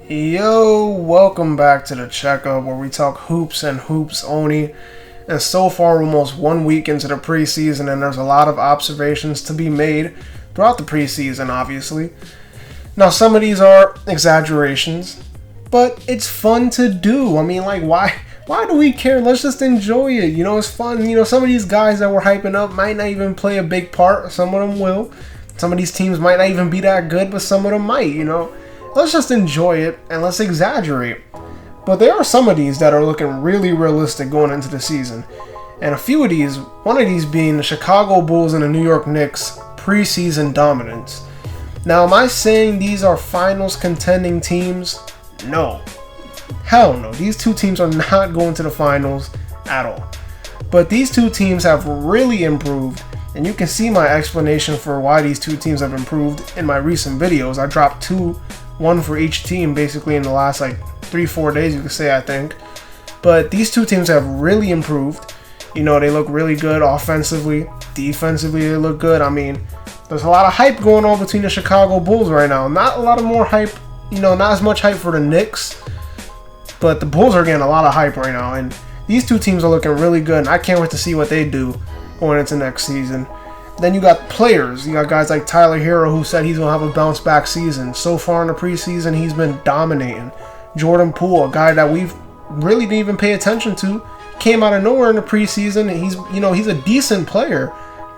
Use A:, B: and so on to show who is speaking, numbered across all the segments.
A: Yo, welcome back to the checkup where we talk hoops and hoops only. And so far, we're almost 1 week into the preseason, and there's a lot of observations to be made throughout the preseason, obviously. Now, some of these are exaggerations, but it's fun to do. I mean, like, why do we care? Let's just enjoy it. You know, it's fun. You know, some of these guys that we're hyping up might not even play a big part. Some of them will. Some of these teams might not even be that good, but some of them might, you know. Let's just enjoy it and let's exaggerate. But there are some of these that are looking really realistic going into the season. And a few of these, one of these being the Chicago Bulls and the New York Knicks preseason dominance. Now, am I saying these are finals contending teams? No. Hell no. These two teams are not going to the finals at all. But these two teams have really improved. And you can see my explanation for why these two teams have improved in my recent videos. I dropped one for each team basically in the last 3-4 days, you could say, I think. But these two teams have really improved. You know, they look really good offensively. Defensively, they look good. I mean, there's a lot of hype going on between the Chicago Bulls right now. Not a lot of more hype, you know, not as much hype for the Knicks. But the Bulls are getting a lot of hype right now. And these two teams are looking really good. And I can't wait to see what they do going into next season. Then you got players. You got guys like Tyler Hero, who said he's going to have a bounce back season. So far in the preseason, he's been dominating. Jordan Poole, a guy that we've really didn't even pay attention to, came out of nowhere in the preseason. He's a decent player.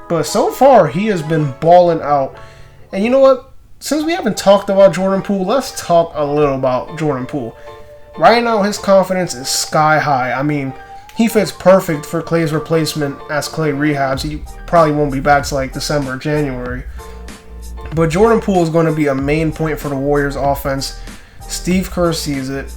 A: But so far, he has been balling out. And you know what? Since we haven't talked about Jordan Poole, let's talk a little about Jordan Poole. Right now, his confidence is sky high. I mean, he fits perfect for Clay's replacement as Clay rehabs. He probably won't be back till December, January. But Jordan Poole is going to be a main point for the Warriors offense. Steve Kerr sees it.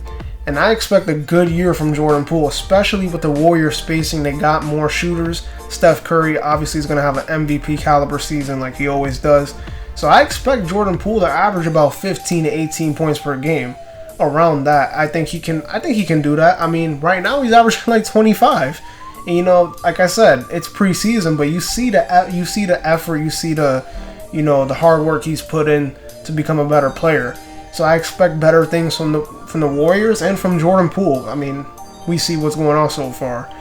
A: And I expect a good year from Jordan Poole, especially with the Warriors spacing. They got more shooters. Steph Curry obviously is going to have an MVP caliber season like he always does. So I expect Jordan Poole to average about 15 to 18 points per game. Around that, I think he can do that. I mean, right now he's averaging 25. And you know, like I said, it's preseason, but you see the effort, you see the hard work he's put in to become a better player. So I expect better things from the Warriors and from Jordan Poole. I mean, we see what's going on so far.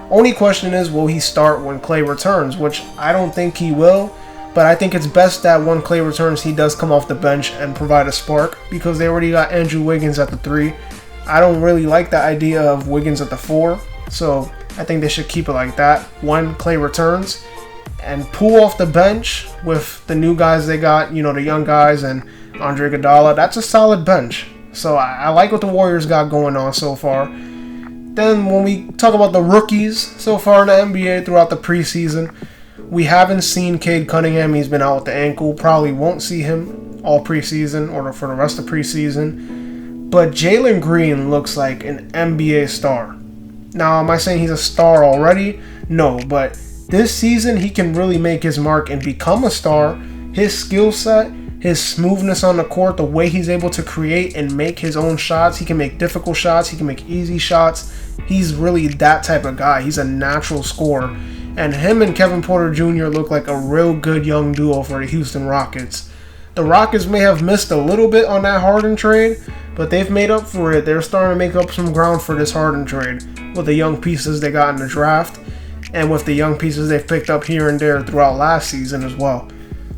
A: Only question is, will he start when Clay returns? Which I don't think he will. But I think it's best that when Clay returns, he does come off the bench and provide a spark, because they already got Andrew Wiggins at the 3. I don't really like the idea of Wiggins at the 4, so I think they should keep it like that when Clay returns. And Poole off the bench with the new guys they got, you know, the young guys and Andre Iguodala. That's a solid bench. So I like what the Warriors got going on so far. Then when we talk about the rookies so far in the NBA throughout the preseason, we haven't seen Cade Cunningham. He's been out with the ankle. Probably won't see him all preseason or for the rest of preseason. But Jalen Green looks like an NBA star. Now, am I saying he's a star already? No, but this season he can really make his mark and become a star. His skill set, his smoothness on the court, the way he's able to create and make his own shots. He can make difficult shots. He can make easy shots. He's really that type of guy. He's a natural scorer. And him and Kevin Porter Jr. look like a real good young duo for the Houston Rockets. The Rockets may have missed a little bit on that Harden trade, but they've made up for it. They're starting to make up some ground for this Harden trade with the young pieces they got in the draft and with the young pieces they've picked up here and there throughout last season as well.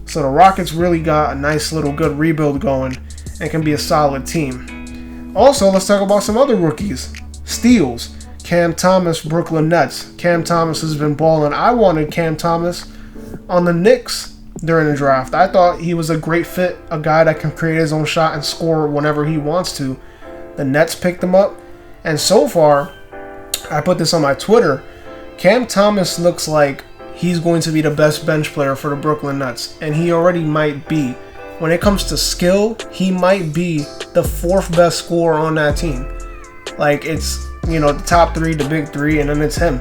A: So the Rockets really got a nice little good rebuild going and can be a solid team. Also, let's talk about some other rookies. Steals. Cam Thomas, Brooklyn Nets. Cam Thomas has been balling. I wanted Cam Thomas on the Knicks during the draft. I thought he was a great fit, a guy that can create his own shot and score whenever he wants to. The Nets picked him up, and so far, I put this on my Twitter, Cam Thomas looks like he's going to be the best bench player for the Brooklyn Nets, and he already might be. When it comes to skill, he might be the 4th best scorer on that team. It's the top 3, the big 3, and then it's him.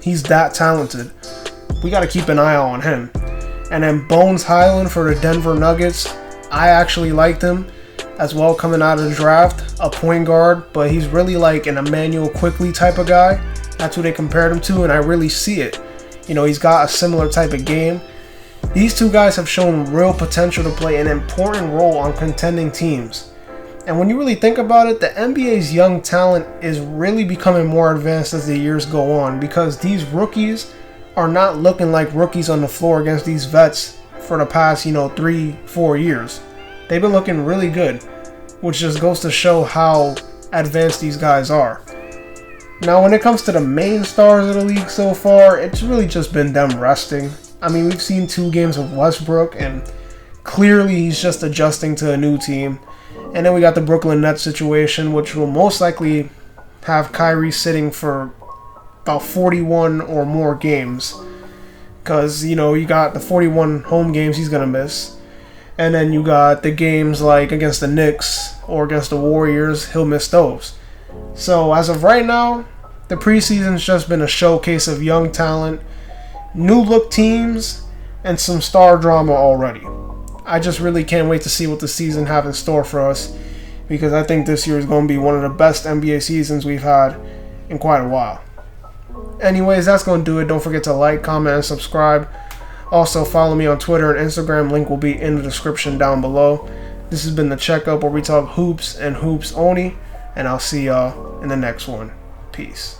A: He's that talented. We got to keep an eye on him. And then Bones Highland for the Denver Nuggets. I actually liked him as well coming out of the draft. A point guard, but he's really like an Emmanuel Quickley type of guy. That's who they compared him to, and I really see it. He's got a similar type of game. These two guys have shown real potential to play an important role on contending teams. And when you really think about it, the NBA's young talent is really becoming more advanced as the years go on, because these rookies are not looking like rookies on the floor against these vets for the past, 3-4 years. They've been looking really good, which just goes to show how advanced these guys are. Now, when it comes to the main stars of the league so far, it's really just been them resting. I mean, we've seen 2 games of Westbrook, and clearly he's just adjusting to a new team. And then we got the Brooklyn Nets situation, which will most likely have Kyrie sitting for about 41 or more games. Because, you got the 41 home games he's going to miss. And then you got the games like against the Knicks or against the Warriors, he'll miss those. So as of right now, the preseason's just been a showcase of young talent, new look teams, and some star drama already. I just really can't wait to see what the season have in store for us, because I think this year is going to be one of the best NBA seasons we've had in quite a while. Anyways, that's going to do it. Don't forget to like, comment, and subscribe. Also, follow me on Twitter and Instagram. Link will be in the description down below. This has been The Checkup, where we talk hoops and hoops only, and I'll see y'all in the next one. Peace.